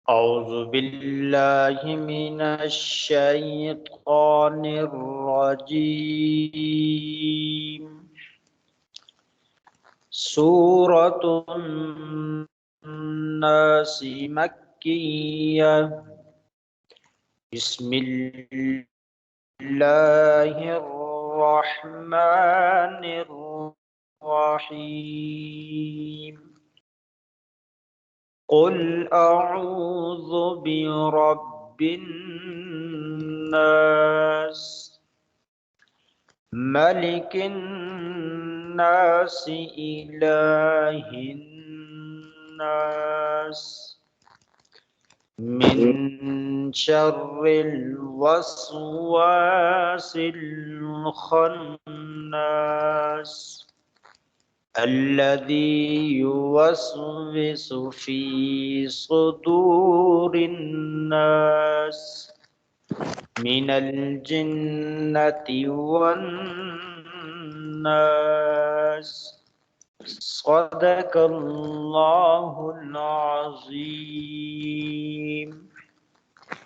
أعوذ بالله من الشيطان الرجيم. سورة الناس مكية. بسم الله الرحمن الرحيم. قل أعوذ برب الناس، ملك الناس، إله الناس، من شر الوسواس الخناس الذي يوسوس في صدور الناس من الجنة والناس. صدق الله العظيم.